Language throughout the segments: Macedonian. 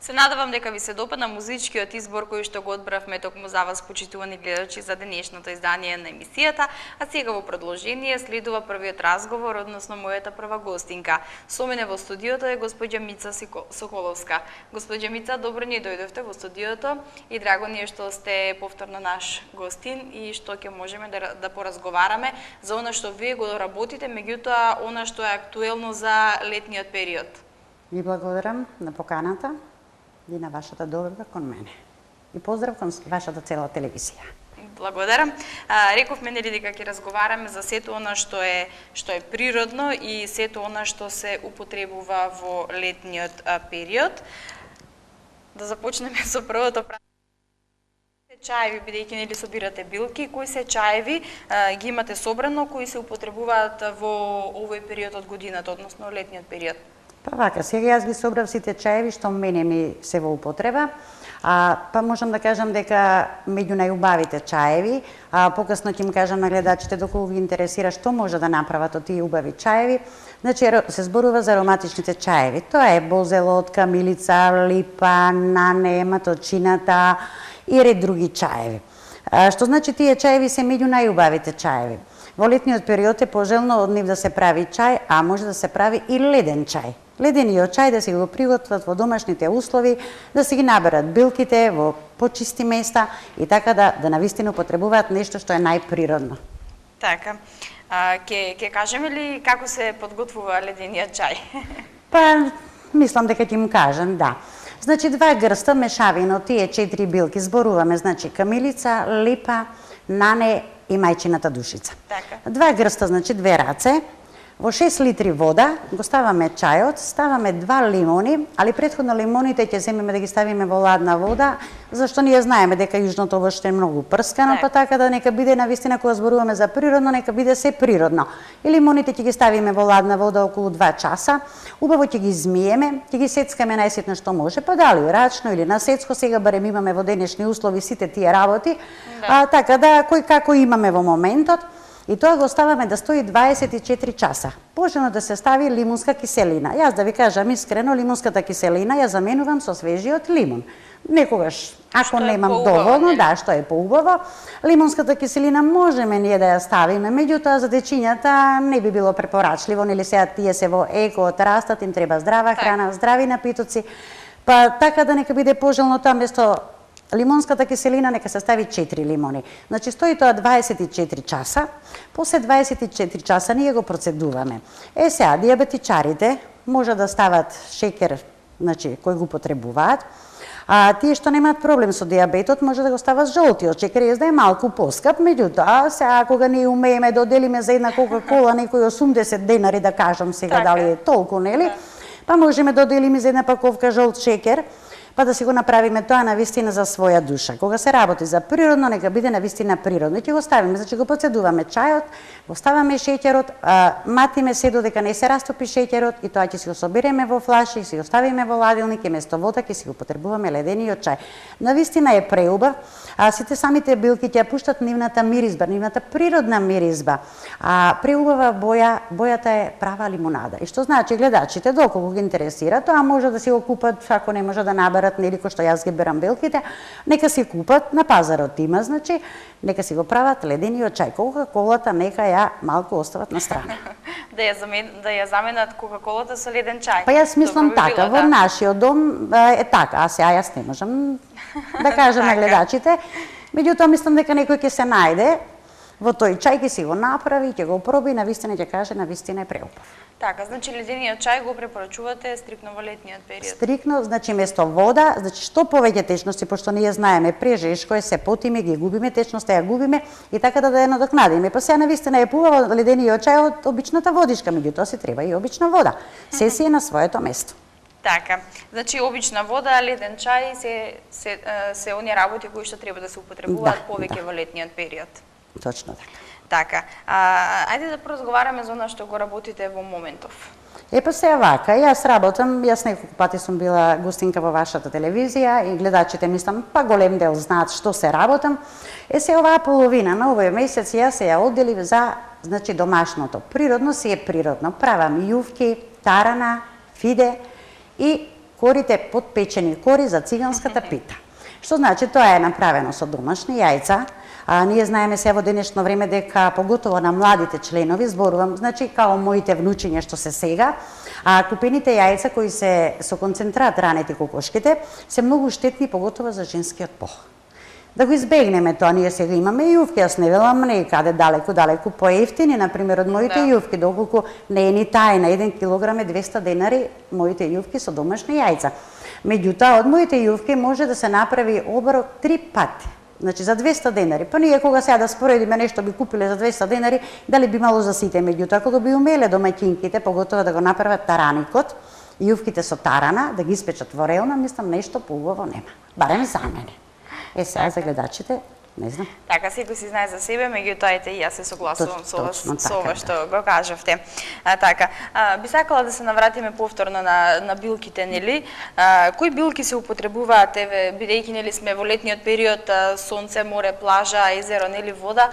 Се надевам дека ви се допадна музичкиот избор кој што го одбравме токму за вас, почитувани гледачи, за денешното издание на емисијата, а сега во продолжение следува првиот разговор, односно мојата прва гостинка. Со мене во студиото е госпоѓа Мица Соколовска. Госпоѓа Мица, добро ни дојдовте во студиото и драго ни е што сте повторно наш гостин и што ќе можеме да поразговараме за она што вие го работите, меѓутоа она што е актуелно за летниот период. Ви благодарам на поканата и на вашата доверба кон мене. И поздрав кон вашата цела телевизија. Благодарам. Рековме нели дека ќе разговараме за сето она што е природно и сето она што се употребува во летниот период. Да започнеме со првото прашање. Чаеви, бидејќи нели собирате билки, кои се чаеви ги имате собрано, кои се употребуваат во овој период од годината, односно летниот период? Па вака, сега јас ги собрав сите чаеви што мене ми се во употреба. Па можам да кажам дека меѓу најубавите чаеви, покасно ќе им кажам на гледачите доколку ги интересира што може да направат од тие убави чаеви. Значи се зборува за ароматичните чаеви. Тоа е бозелот, камилица, липа, нане, маточината и ред други чаеви. Што значи тие чаеви се меѓу најубавите чаеви. Во летниот период е пожелно од нив да се прави чај, а може да се прави и леден чај. Ледениот чај да се го приготват во домашните услови, да се ги наберат билките во почисти места и така да навистина употребуваат нешто што е најприродно. Така. Ќе кажеме ли како се подготвува ледениот чај? Па, мислам дека ќе им кажам, да. Значи, 2 грста мешавина од тие 4 билки зборуваме, значи камилица, липа, нане и мајчината душица. Така. 2 грста, значи 2 раце. Во 6 литри вода го ставаме чајот, ставаме 2 лимони, али претходно лимоните ќе земеме да ги ставиме во ладна вода, зашто ние знаеме дека јужното овошје е многу прскано, па така да нека биде навистина кога зборуваме за природно, нека биде се природно. И лимоните ќе ги ставиме во ладна вода околу 2 часа, убаво ќе ги измиеме, ќе ги сецкаме најситно што може, па дали рачно или на сецко, сега барем имаме во денешни услови сите тие работи, така да кој како имаме во моментот. И тоа го ставаме да стои 24 часа. Пожелно да се стави лимунска киселина. Јас да ви кажам искрено, лимунската киселина ја заменувам со свежиот лимун. Некогаш, ако немам доволно, да, што е поубаво, лимунската киселина можеме ние да ја ставиме, меѓутоа за дечињата не би било препорачливо, нели сега тие се во еко отрастат, им треба здрава храна, здрави напитоци, па така да нека биде пожелно тоа место лимонската киселина нека се стави 4 лимони. Значи стои тоа 24 часа. После 24 часа ние го процедуваме. Сега диабетичарите може да стават шеќер, значи кој го потребуваат. Тие што немаат проблем со диабетот може да го стават жолтиот шеќер, да е малку поскап, меѓутоа сега кога не умееме да оделиме за една кока-кола некои 80 денари да кажам сега дали е толку, нели? Па можеме да оделиме за една паковка жолт шеќер, па да си го направиме тоа навистина за своја душа. Кога се работи за природно, нека биде навистина природно. И ќе го ставиме, значи го процедуваме чајот, го ставаме шеќерот, матиме се додека не се растопи шеќерот и тоа ќе си го собереме во флаши, ќе си го ставиме во ладилник и место вода ќе си го потребуваме ледениот чај. Навистина е преубав, сите самите билки ќе пуштат нивната миризба, нивната природна миризба. Преубава бојата е права лимунада. И што значи гледачите доколку ги интересира, тоа може да си го купат, ако не може да наберат нели кој што јас ги берам билките, нека си купат на пазарот има, значи нека си го прават ледениот чај. Кока-колата нека ја малку остават на страна. Да ја заменат кока-колата со леден чај. Па јас мислам така, во нашиот дом е така, а сега јас не можам да кажам на гледачите, меѓутоа мислам дека некој ќе се најде во тој чај, ќе си го направи, ќе го проби, навистина ќе каже, навистина е преубав. Така, значи ледениот чај го препорачувате стрикно во летниот период? Стрикно, значи место вода, значи што повеќе течности, пошто ние знаеме прежешко е се потиме, ги губиме течноста, ја губиме и така да ја надокнадиме. Па сега навистина е поубаво ледениот чај од обичната водишка, меѓутоа се треба и обична вода. Се си е на своето место. Така, значи обична вода, леден чај се оние работи кои што треба да се употребуваат повеќе во летниот период. Точно така. Така, ајде да поразговараме за она што го работите во моментов. Па сега вака, јас работам, јас неколку пати сум била гостинка во вашата телевизија и гледачите мислам, па голем дел знаат што се работам. Се оваа половина на овој месец јас се ја одделив за, значи, домашното. Природно си е природно. Правам јувки, тарана, фиде и корите подпечени кори за циганската пита. Што значи тоа е направено со домашни јајца. Ние знаеме се во денешно време дека поготово на младите членови, зборувам, значи као моите внучиња што се сега, купените јајца кои се со концентрат ранети кокошките се многу штетни поготово за женскиот пол. Да го избегнеме тоа, ние сега имаме јувки, јас не велам некаде далеку поевтини, например од моите јувки, доколку не е ни тајна, 1 килограм е 200 денари, моите јувки со домашни јајца. Меѓутоа, од моите јувки може да се направи оброк 3 пати. Значи за 200 денари. Па ние кога сега да споредиме нешто би купиле за 200 денари, дали би мало за сите, меѓутоа кога би умеле домаќинките, поготово да го направат тараникот, јувките со тарана, да ги испечат во релна, мислам нешто поубаво нема. Барем за мене. Сега за гледачите, не знам. Така, секој си знае за себе, меѓутоа ете и јас се согласувам со ова што го кажавте. Така, би сакала да се навратиме повторно на билките, нели? Кои билки се употребуваат, еве, бидејќи нели сме во летниот период, сонце, море, плажа, езеро, нели вода,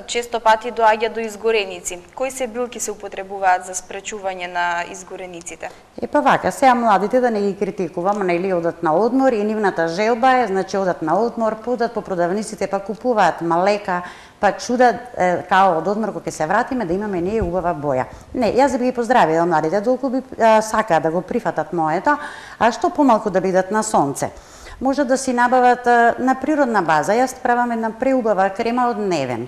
често пати доаѓа до изгореници. Кои се билки се употребуваат за спречување на изгорениците? Па вака, сега младите да не ги критикувам, нели одат на одмор и нивната желба е, значи одат на одмор, подат по продавниците, па купуваат малека, па чудат као од одмор кога ќе се вратиме да имаме ние убава боја. Не, јас би ги поздравила младите, долку би сакаат да го прифатат моето, а што помалку да бидат на сонце. Може да си набават на природна база. Јас правам една преубава крема од невен.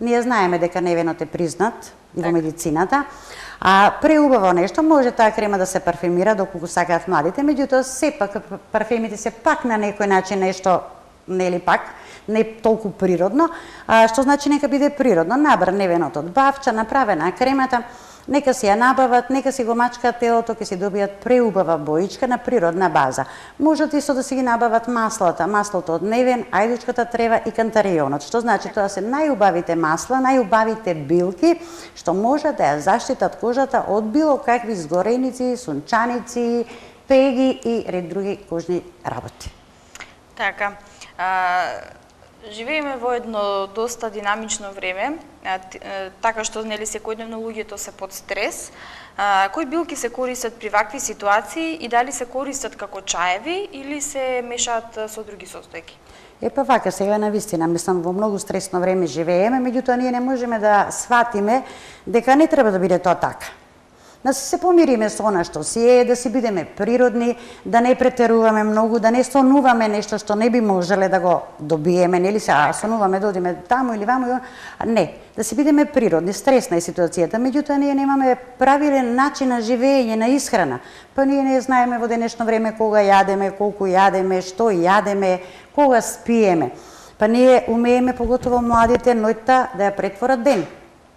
Ние знаеме дека невенот е признат и во медицината. Преубаво нешто, може таа крема да се парфемира доколку сакаат младите, меѓутоа сепак парфемите се пак на некој начин нешто, нели пак, не толку природно, што значи нека биде природно. Набра невенот од бавча, направена кремата, нека си ја набават, нека си го мачкаат телото, ќе си добијат преубава боичка на природна база. Можат исто да си ги набават маслото од невен, ајдучката трева и кантарионот, што значи тоа се најубавите масла, најубавите билки, што може да ја заштитат кожата од било какви изгореници, сунчаници, пеги и ред други кожни работи. Така, живееме во едно доста динамично време, така што нели секојдневно луѓето се под стрес. Кои билки се користат при вакви ситуации и дали се користат како чаеви или се мешаат со други состојки? Па вака, сега навистина, мислам, во многу стресно време живееме, меѓутоа ние не можеме да сватиме дека не треба да биде тоа така. Да се помириме со она што си е, да си бидеме природни, да не претеруваме многу, да не сонуваме нешто што не би можеле да го добиеме, нели се сонуваме да одиме таму или ваму, не, да си бидеме природни, стресна е ситуацијата, меѓутоа ние немаме правилен начин на живење, на исхрана. Па ние не знаеме во денешно време кога јадеме, колку јадеме, што јадеме, кога спиеме. Па ние умееме, поготово младите, ноќта да ја претворат ден.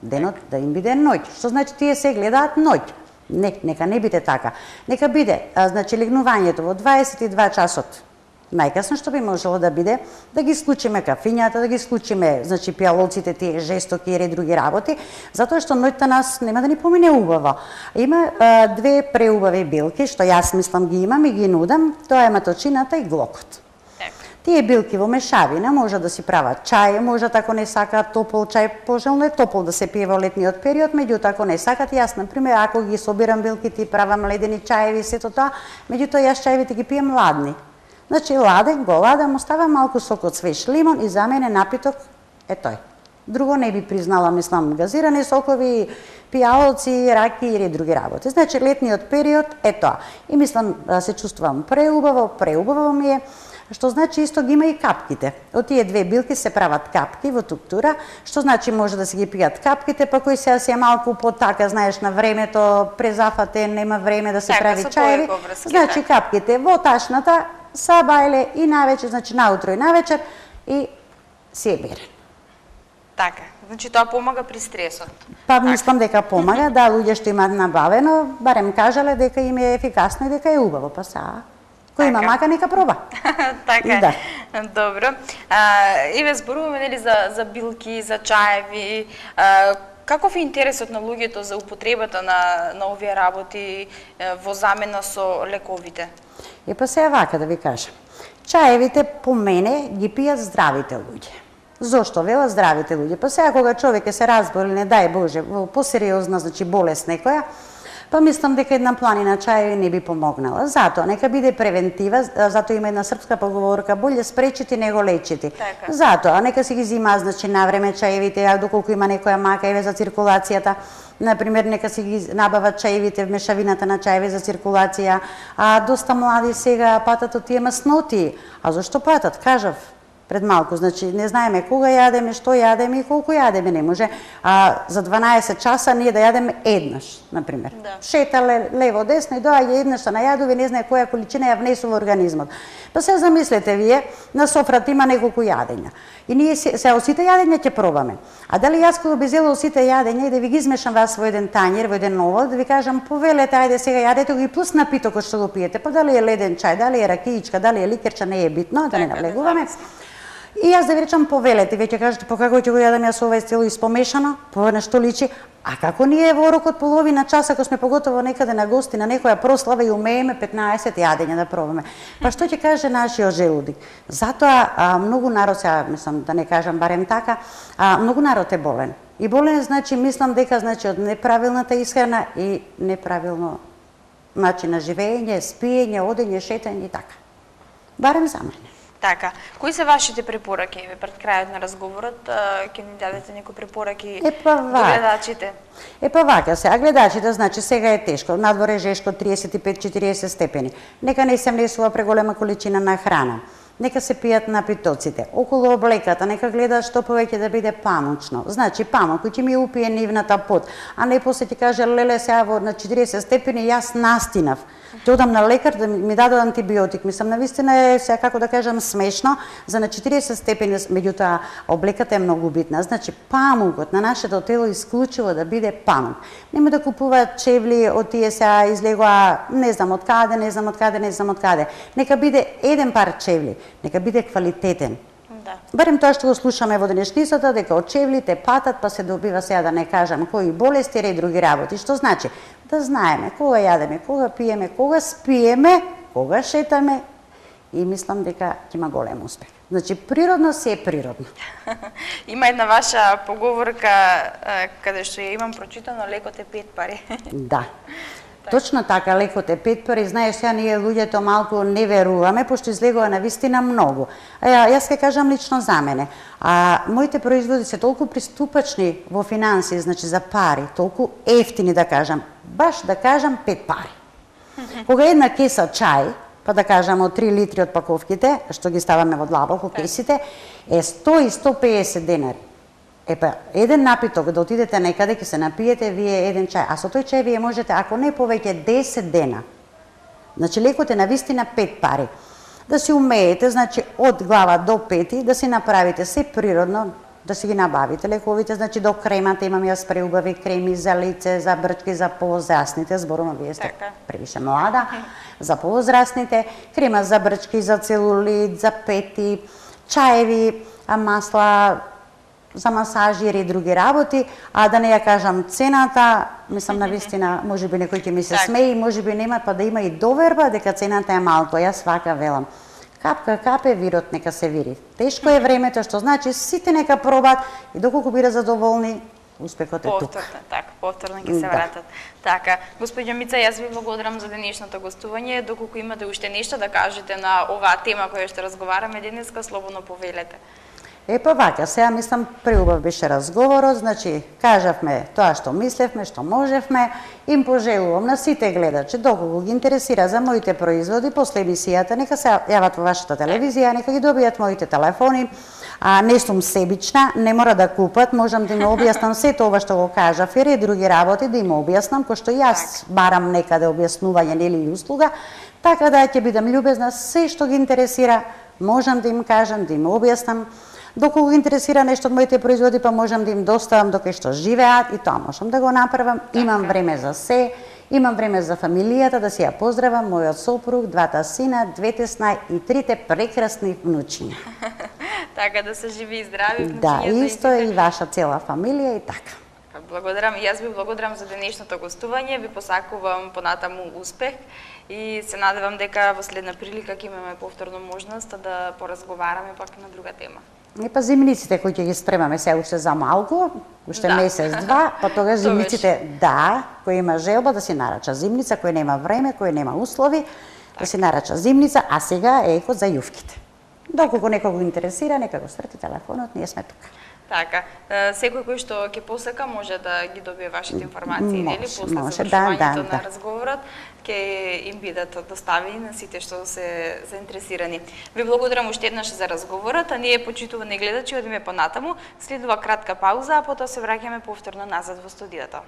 Денот да им биде ноќ. Што значи тие се гледаат ноќ? Не, нека не биде така. Нека биде, значи легнувањето во 22 часот. Најкасно што би можело да биде, да ги исклучиме кафињата, да ги исклучиме, значи пијалоците, тие жестоки и други работи, затоа што ноќта нас нема да ни помине убаво. Има две преубави билки што јас мислам ги имам и ги нудам, тоа е маточината и глокот. Тие билки во мешавина може да си прават чај, може ако не сакаат топол чај, пожелно е топол да се пие во летниот период, меѓутоа ако не сакат, јас на пример ако ги собирам билките и правам ледени чаеви сето тоа, меѓутоа јас чаевите ги пием ладни. Значи ладен, го ладам, оставам малку сок од свеж лимон и за мене напиток е тој. Друго не би признала, мислам, газирани сокови, пијалци, раки или други работи. Значи летниот период е тоа. И мислам се чувствувам преубаво ми е. Што значи исто ги има и капките. Од тие две билки се прават капки во туктура, што значи може да се ги пијат капките, па кој сега си е малку потака, знаеш, на времето, презафатен, нема време да се прави чаеви. Значи капките во ташната, са бајле и навечер, значи наутро и навечер и си е берен. Така, значи тоа помага при стресот. Па мислам дека помага, да, луѓе што имаат набавено, барем кажале дека им е ефикасно и дека е убаво, па са. Кој има мака, нека проба. Така е. Добро. Еве зборуваме нели за билки, за чаеви. Каков е интересот на луѓето за употребата на овие работи во замена со лековите? Па се вака да ви кажам. Чаевите по мене ги пијат здравите луѓе. Зошто вела здравите луѓе? Па сега кога човек се разболи, не дај Боже, во посериозна, значи болест некоја, Па мислам дека една планина чаеви не би помогнала. Затоа нека биде превентива, затоа има една српска поговорка, боле спречити него лечити. Така. Затоа нека си ги зима, значи навреме чаевите, а доколку има некоја мака еве за циркулацијата, например нека си ги набават чаевите, мешавината на чаеви за циркулација. А доста млади сега патат од тие масноти. А зашто патат? Кажав пред малку, значи не знаеме кога јадеме, што јадеме и колку јадеме, не може. А за 12 часа ние да јадеме еднаш, например. Да. Шета лево десно и доаѓа еднаш на јадува и не знае која количина ја внесува организмот. Па се замислете вие, на софрата има неколку јадења. И ние се сите јадења ќе пробаме. А дали јас кога би зела сите јадења и да ви ги измешам вас во еден тањер, во еден овал, да ви кажам повелете, ајде сега јадете го и плюс напитокот што го пиете, па дали е леден чај, дали е ракиичка, дали е ликерча, не е битно, да не навлегуваме. И јас да ви речам повелете, веќе кажете по како ќе го јадам јас ова е цело испомешано, по нешто личи, а како ние во рокот половина часа кога сме поготово некаде на гости на некоја прослава и умееме 15 јадења да пробаме. Па што ќе каже нашиот желудик? Затоа многу народ, сега мислам да не кажам барем така, многу народ е болен. И болен значи мислам дека значи од неправилната исхрана и неправилно начин на живење, спиење, одење, шетање и така. Барем за мене. Така, кои се вашите препораки? Пред крајот на разговорот ќе ни дадете некои препораки до гледачите? Па вака се, а гледачите, значи сега е тешко, надвор е жешко 35-40 степени. Нека не се внесува преголема количина на храна. Нека се пијат напитоците. Околу облеката, нека гледаат што повеќе да биде памучно. Значи памук кој ќе ми упие нивната пот, а не после ќе каже леле сега на 40 степени јас настинав. Ќе одам на лекар да ми даде антибиотик. Мислам, навистина е, сега како да кажам, смешно, за на 40 степени, меѓутоа облеката е многу битна. Значи, памукот на нашето тело исклучиво да биде памук. Нема да купуваат чевли од тие сега излегоа, не знам од каде. Нека биде еден пар чевли, нека биде квалитетен. Да. Барем тоа што го слушаме во денешницата, дека од чевлите патат, па се добива сега да не кажам кои болести и други работи. Што значи? Да знаеме кога јадеме, кога пиеме, кога спиеме, кога шетаме и мислам дека ќе има голем успех. Значи, природно се е природно. Има една ваша поговорка каде што ја имам прочитано, лекот е 5 пари. Да. Точно така, лекот е 5 пари. Знаеш, сега ние луѓето малку не веруваме, пошто излегува навистина многу. Јас ќе кажам лично за мене. Моите производи се толку приступачни во финанси, значи за пари, толку ефтини да кажам, баш да кажам 5 пари. Кога една кеса чај, па да кажам од 3 литри од паковките, што ги ставаме во длабоко кесите, е 100 и 150 денари. Епа, еден напиток, да отидете некаде, ќе се напиете вие еден чај, а со тој чај вие можете, ако не повеќе 10 дена. Значи, лекот е навистина 5 пари. Да си умеете, значи, од глава до пети, да си направите се природно, да си ги набавите лековите, значи, до кремата имам јас преубави креми за лице, за брчки, за повозрасните, зборувам, вие сте превише млада, за повозрасните, крема за брчки, за целулит, за пети, чаеви, масла, за масажири и други работи, а да не ја кажам цената, мислам навистина, можеби некој ќе ми се смее, можеби нема, па да има и доверба дека цената е малку, јас вака велам. Капка капе, вирот нека се вири. Тешко е времето, што значи сите нека пробат и доколку бидат задоволни, успехот е тук. Повторно ќе се вратат. Така, господиња Мица, јас ви благодарам за денешното гостување. Доколку имате уште нешто да кажете на оваа тема која што разговараме денеска, слободно повелете. Епа вака, сега мислам преубав беше разговорот, значи кажавме тоа што мислевме, што можевме, им пожелувам на сите гледачи, доколку ги интересира за моите производи после емисијата, нека се јават во вашата телевизија, нека ги добијат моите телефони, не сум себична, не мора да купат, можам да им објаснам сето ова што го кажав и други работи, да им објаснам, кој што јас барам некаде објаснување или услуга, така да ќе бидам љубезна, се што ги интересира, можам да им кажам, да им објаснам. Доколку ги интересира нешто од моите производи, па можам да им доставам докај што живеат и тоа можам да го направам. Имам време за се, имам време за фамилијата, да си ја поздравам мојот сопруг, 2 сина, 2 снај и 3 прекрасни внучиња. Така, да се живи и здрави внучињата. Да, исто и ваша цела фамилија и така. Благодарам, јас ви благодарам за денешното гостување, ви посакувам понатаму успех и се надевам дека во следна прилика ќе имаме повторно можност да поразговараме пак на друга тема. И па зимниците кои ќе ги спремаме се уште за малку, уште Да. месец-два, па тогаш Тогаш. зимниците, да, кој има желба да си нарача зимница, кој нема време, кој нема услови, да си нарача зимница, а сега е еко за јувките. Доколку некого го интересира, нека го сврти телефонот, ние сме тука. Така, секој кој што ќе посека може да ги добие вашите информации, нели, после може, завршувањето да. на разговорот, ќе им бидат доставени на сите што се заинтересирани. Ви благодарам уште еднаш за разговорот, а ние, почитувани гледачи, одиме понатаму, следува кратка пауза, а потоа се враќаме повторно назад во студиото.